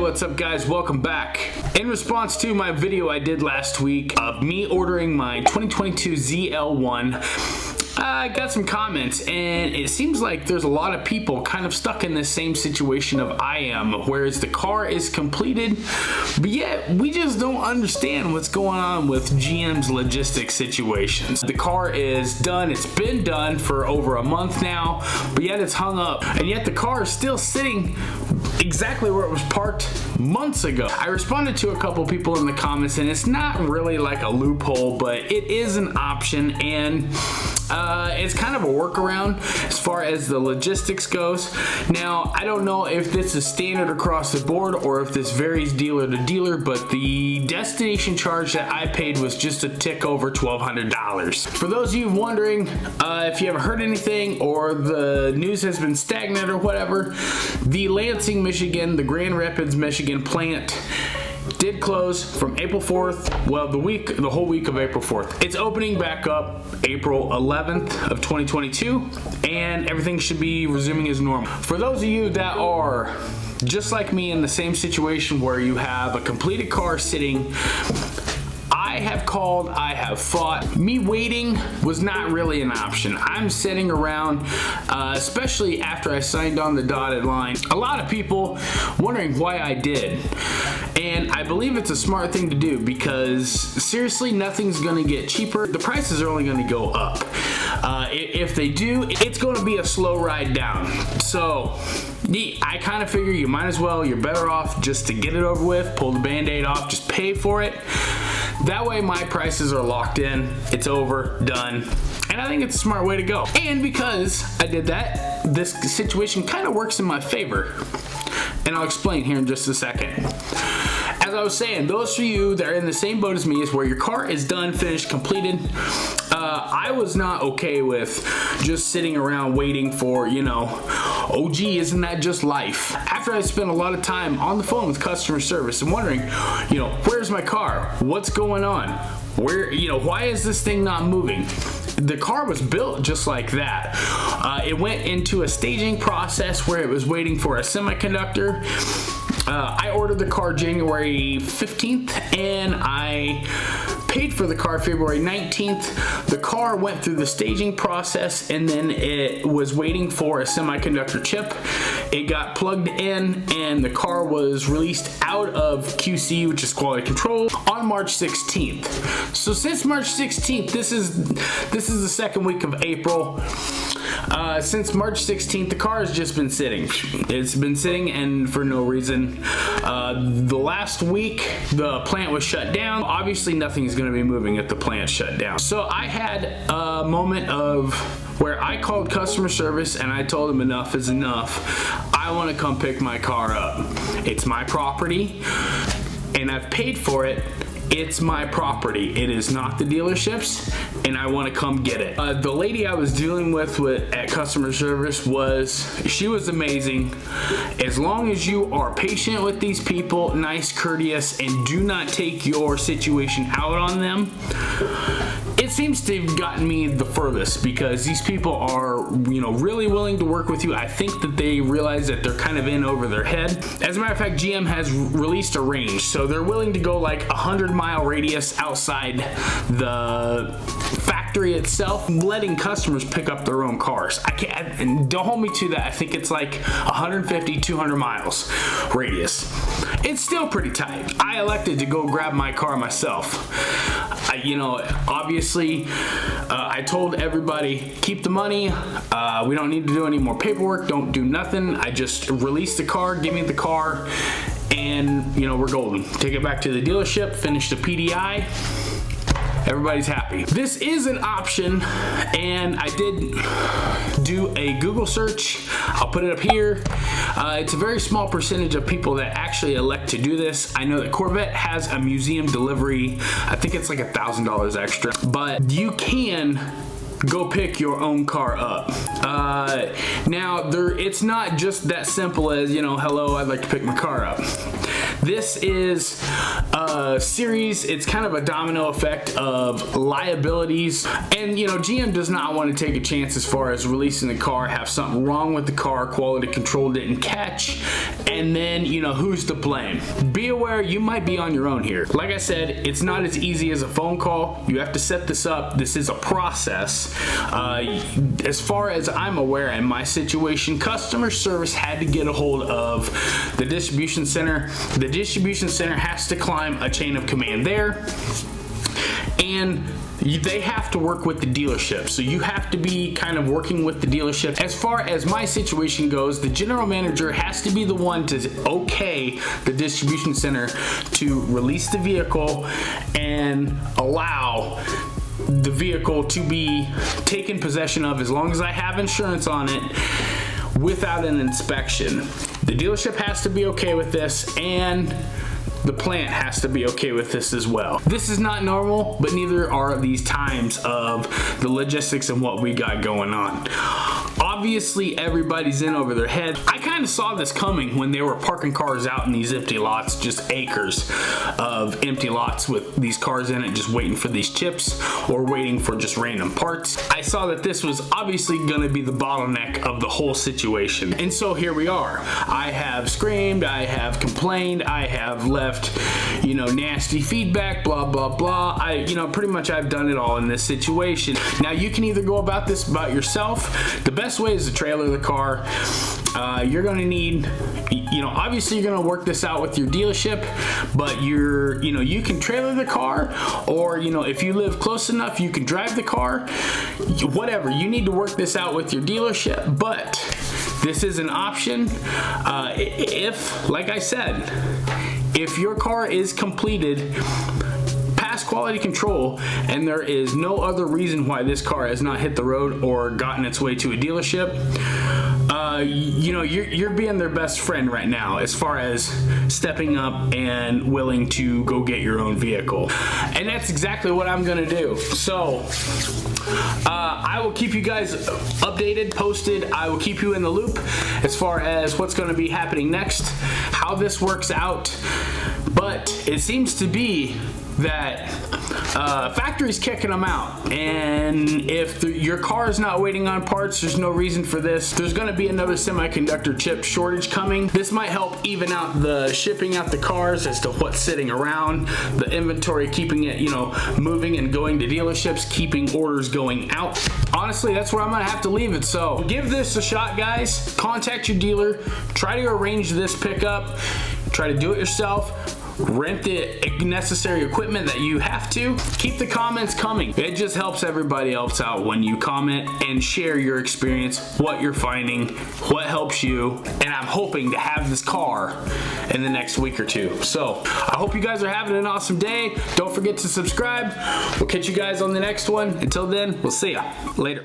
what's up guys? Welcome back. In response to my video I did last week of me ordering my 2022 ZL1, I got some comments, and it seems like there's a lot of people kind of stuck in this same situation of I am, whereas the car is completed, but yet we just don't understand what's going on with GM's logistics situations. The car is done, it's been done for over a month now, but yet it's hung up, and yet the car is still sitting exactly where it was parked months ago. I responded to a couple people in the comments, and it's not really like a loophole, but it is an option, and it's kind of a workaround as far as the logistics goes. Now, I don't know if this is standard across the board or if this varies dealer to dealer, but the destination charge that I paid was just a tick over $1,200. For those of you wondering if you haven't heard anything or the news has been stagnant or whatever, the Lansing, Michigan, the Grand Rapids, Michigan plant did close from April 4th, well, the whole week of April 4th. It's opening back up April 11th of 2022, and everything should be resuming as normal. For those of you that are just like me in the same situation where you have a completed car sitting, I have called, I have fought. Me waiting was not really an option. I'm sitting around, especially after I signed on the dotted line. A lot of people wondering why I did. And I believe it's a smart thing to do because seriously, nothing's gonna get cheaper. The prices are only gonna go up. If they do, it's gonna be a slow ride down. So, I kind of figure you might as well, you're better off just to get it over with, pull the band-aid off, just pay for it. That way my prices are locked in, it's over, done. And I think it's a smart way to go. And because I did that, this situation kind of works in my favor. And I'll explain here in just a second. As I was saying, those of you that are in the same boat as me is where your car is done, finished, completed. I was not okay with just sitting around waiting for, you know, oh gee, isn't that just life? After I spent a lot of time on the phone with customer service and wondering, you know, where's my car? What's going on? Where, you know, why is this thing not moving? The car was built just like that. It went into a staging process where it was waiting for a semiconductor. I ordered the car January 15th and I paid for the car February 19th. The car went through the staging process and then it was waiting for a semiconductor chip. It got plugged in and the car was released out of QC, which is quality control, on March 16th. So since March 16th, this is the second week of April. Since March 16th, the car has just been sitting. It's been sitting and for no reason. The last week, the plant was shut down. Obviously, nothing's gonna be moving if the plant's shut down. So I had a moment of where I called customer service and I told them enough is enough. I wanna come pick my car up. It's my property and I've paid for it. It's my property. It is not the dealership's, and I want to come get it. The lady I was dealing with at customer service she was amazing. As long as you are patient with these people, nice, courteous, and do not take your situation out on them, it seems to have gotten me the furthest because these people are, you know, really willing to work with you. I think that they realize that they're kind of in over their head. As a matter of fact, GM has released a range, so they're willing to go like 100-mile radius outside the factory itself, letting customers pick up their own cars. And don't hold me to that. I think it's like 150, 200 miles radius. It's still pretty tight. I elected to go grab my car myself. You know, obviously, I told everybody, keep the money. We don't need to do any more paperwork. Don't do nothing. I just release the car, give me the car, and, you know, we're golden. Take it back to the dealership, finish the PDI. Everybody's happy. This is an option, and I did do a Google search. I'll put it up here. It's a very small percentage of people that actually elect to do this. I know that Corvette has a museum delivery. I think it's like $1,000 extra, but you can go pick your own car up. Now, it's not just that simple as, you know, hello, I'd like to pick my car up. This is a series, it's kind of a domino effect of liabilities, and you know, GM does not want to take a chance as far as releasing the car, have something wrong with the car, quality control didn't catch, and then, you know, who's to blame? Be aware you might be on your own here. Like I said, it's not as easy as a phone call. You have to set this up. This is a process. As far as I'm aware, in my situation, customer service had to get a hold of the distribution center. The distribution center has to climb a chain of command there, and they have to work with the dealership. So you have to be kind of working with the dealership. As far as my situation goes, the general manager has to be the one to okay the distribution center to release the vehicle and allow the vehicle to be taken possession of, as long as I have insurance on it, without an inspection. The dealership has to be okay with this, and the plant has to be okay with this as well. This is not normal, but neither are these times of the logistics and what we got going on. Obviously, everybody's in over their head. I kind of saw this coming when they were parking cars out in these empty lots, just acres of empty lots with these cars in it, just waiting for these chips or waiting for just random parts. I saw that this was obviously going to be the bottleneck of the whole situation. And so here we are. I have screamed, I have complained, I have left, you know, nasty feedback, blah, blah, blah. Pretty much I've done it all in this situation. Now you can either go about this about yourself. The best way is to trailer the car. You're gonna need, obviously you're gonna work this out with your dealership, but you can trailer the car, or if you live close enough, you can drive the car. Whatever, you need to work this out with your dealership, but this is an option. If, like I said, if your car is completed past quality control and there is no other reason why this car has not hit the road or gotten its way to a dealership, you're being their best friend right now as far as stepping up and willing to go get your own vehicle. And that's exactly what I'm gonna do. So I will keep you guys updated, posted. I will keep you in the loop as far as what's gonna be happening next, how this works out. But it seems to be that factory's kicking them out, and if your car is not waiting on parts, there's no reason for this. There's going to be another semiconductor chip shortage coming. This might help even out the shipping out the cars as to what's sitting around, the inventory, keeping it moving and going to dealerships, keeping orders going out. Honestly, that's where I'm gonna have to leave it. So give this a shot, guys. Contact your dealer, try to arrange this pickup, try to do it yourself. Rent the necessary equipment that you have to. Keep the comments coming. It just helps everybody else out when you comment and share your experience, what you're finding, what helps you, and I'm hoping to have this car in the next week or two. So I hope you guys are having an awesome day. Don't forget to subscribe. We'll catch you guys on the next one. Until then, we'll see ya. Later.